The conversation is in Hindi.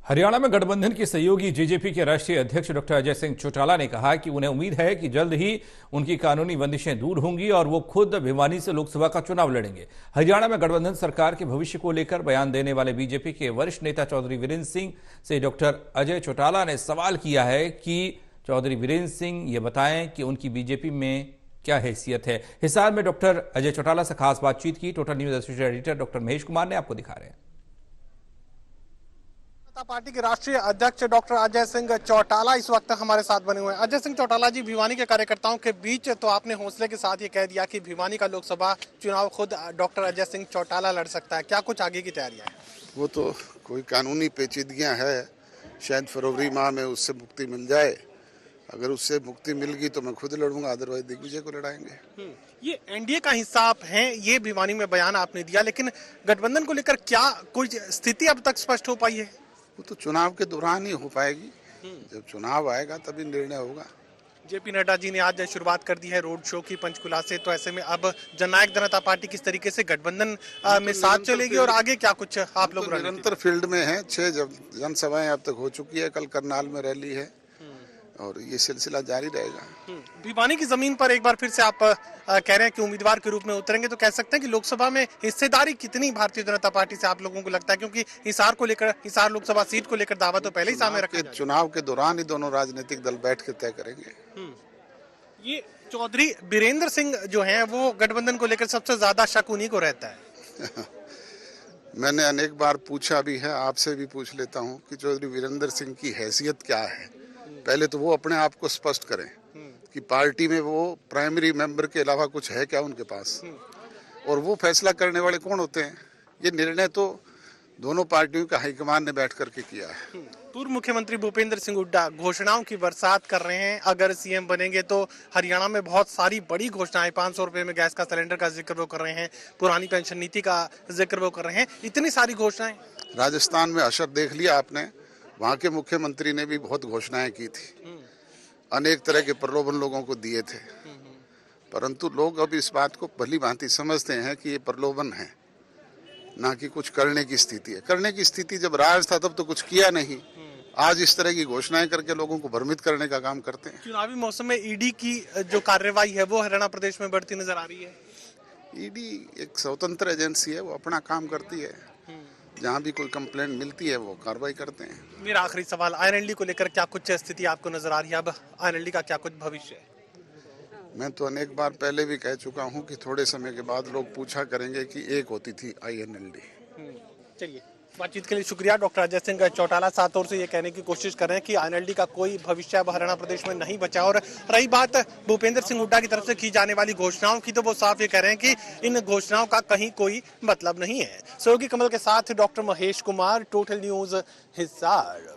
हरियाणा में गठबंधन की सहयोगी जेजेपी के राष्ट्रीय अध्यक्ष डॉक्टर अजय सिंह चौटाला ने कहा कि उन्हें उम्मीद है कि जल्द ही उनकी कानूनी बंदिशें दूर होंगी और वो खुद भिवानी से लोकसभा का चुनाव लड़ेंगे। हरियाणा में गठबंधन सरकार के भविष्य को लेकर बयान देने वाले बीजेपी के वरिष्ठ नेता चौधरी वीरेंद्र सिंह से डॉक्टर अजय चौटाला ने सवाल किया है कि चौधरी वीरेंद्र सिंह ये बताएं कि उनकी बीजेपी में क्या हैसियत है। हिसार में डॉक्टर अजय चौटाला से खास बातचीत की total news associated editor doctor Mahesh Kumar ने आपको दिखा रहे हैं। पार्टी के राष्ट्रीय अध्यक्ष डॉक्टर अजय सिंह चौटाला इस वक्त हमारे साथ बने हुए हैं। अजय सिंह चौटाला जी, भिवानी के कार्यकर्ताओं के बीच तो आपने हौसले के साथ ये कह दिया कि भिवानी का लोकसभा चुनाव खुद डॉक्टर अजय सिंह चौटाला लड़ सकता है, क्या कुछ आगे की तैयारियां हैं? वो तो कोई कानूनी पेचीदगियां है, शायद फरवरी माह में उससे मुक्ति मिल जाए। अगर उससे मुक्ति मिल गई तो मैं खुद लड़ूंगा, अदरवाइज दिग्विजय को लड़ाएंगे। ये एनडीए का हिस्सा आप हैं, ये भिवानी में बयान आपने दिया, लेकिन गठबंधन को लेकर क्या कुछ स्थिति अब तक स्पष्ट हो पाई है? वो तो चुनाव के दौरान ही हो पाएगी। जब चुनाव आएगा तभी निर्णय होगा। जेपी नड्डा जी ने आज शुरुआत कर दी है रोड शो की पंचकुला से, तो ऐसे में अब जननायक जनता पार्टी किस तरीके से गठबंधन में साथ चलेगी और आगे क्या कुछ आप लोग निरंतर फील्ड में हैं। 6 जनसभाएं अब तक हो चुकी है, कल करनाल में रैली है और ये सिलसिला जारी रहेगा। भिवानी की जमीन पर एक बार फिर से आप कह रहे हैं कि उम्मीदवार के रूप में उतरेंगे, तो कह सकते हैं कि लोकसभा में हिस्सेदारी कितनी भारतीय जनता पार्टी से आप लोगों को लगता है? क्योंकि हिसार लोकसभा सीट को लेकर दावा तो पहले ही सामने रखा है। चुनाव के दौरान ही दोनों राजनीतिक दल बैठ के तय करेंगे। ये चौधरी वीरेंद्र सिंह जो हैं वो गठबंधन को लेकर सबसे ज्यादा शक उन्हीं को रहता है। मैंने अनेक बार पूछा भी है, आपसे भी पूछ लेता हूँ कि चौधरी वीरेंद्र सिंह की हैसियत क्या है। पहले तो वो अपने आप को स्पष्ट करें कि पार्टी में वो प्राइमरी मेंबर के अलावा कुछ है क्या उनके पास, और वो फैसला करने वाले कौन होते हैं। ये निर्णय तो दोनों पार्टियों का हाईकमान ने बैठ करके किया है। पूर्व मुख्यमंत्री भूपेंद्र सिंह हुड्डा घोषणाओं की बरसात कर रहे हैं। अगर सीएम बनेंगे तो हरियाणा में बहुत सारी बड़ी घोषणाएं, 500 रुपए में गैस का सिलेंडर का जिक्र वो कर रहे हैं, पुरानी पेंशन नीति का जिक्र वो कर रहे हैं, इतनी सारी घोषणाएं। राजस्थान में असर देख लिया आपने, वहाँ के मुख्यमंत्री ने भी बहुत घोषणाएं की थी, अनेक तरह के प्रलोभन लोगों को दिए थे, परंतु लोग अब इस बात को भली भांति समझते हैं कि ये प्रलोभन है, ना कि कुछ करने की स्थिति है। करने की स्थिति जब राज था तब तो कुछ किया नहीं, आज इस तरह की घोषणाएं करके लोगों को भ्रमित करने का काम करते हैं। चुनावी मौसम में ईडी की जो कार्रवाई है वो हरियाणा प्रदेश में बढ़ती नजर आ रही है। ईडी एक स्वतंत्र एजेंसी है, वो अपना काम करती है, जहाँ भी कोई कंप्लेंट मिलती है वो कार्रवाई करते हैं। मेरा आखिरी सवाल, आईएनएलडी को लेकर क्या कुछ स्थिति आपको नजर आ रही है? अब आईएनएलडी का क्या कुछ भविष्य है? मैं तो अनेक बार पहले भी कह चुका हूँ कि थोड़े समय के बाद लोग पूछा करेंगे कि एक होती थी आईएनएलडी। चलिए, बातचीत के लिए शुक्रिया। डॉक्टर अजय सिंह चौटाला सात ओर से ये कहने की कोशिश कर रहे हैं कि आईएनएलडी का कोई भविष्य अब हरियाणा प्रदेश में नहीं बचा। और रही बात भूपेंद्र सिंह हुड्डा की तरफ से की जाने वाली घोषणाओं की, तो वो साफ ये कह रहे हैं कि इन घोषणाओं का कहीं कोई मतलब नहीं है। सहयोगी कमल के साथ doctor Mahesh Kumar, total news Hisar.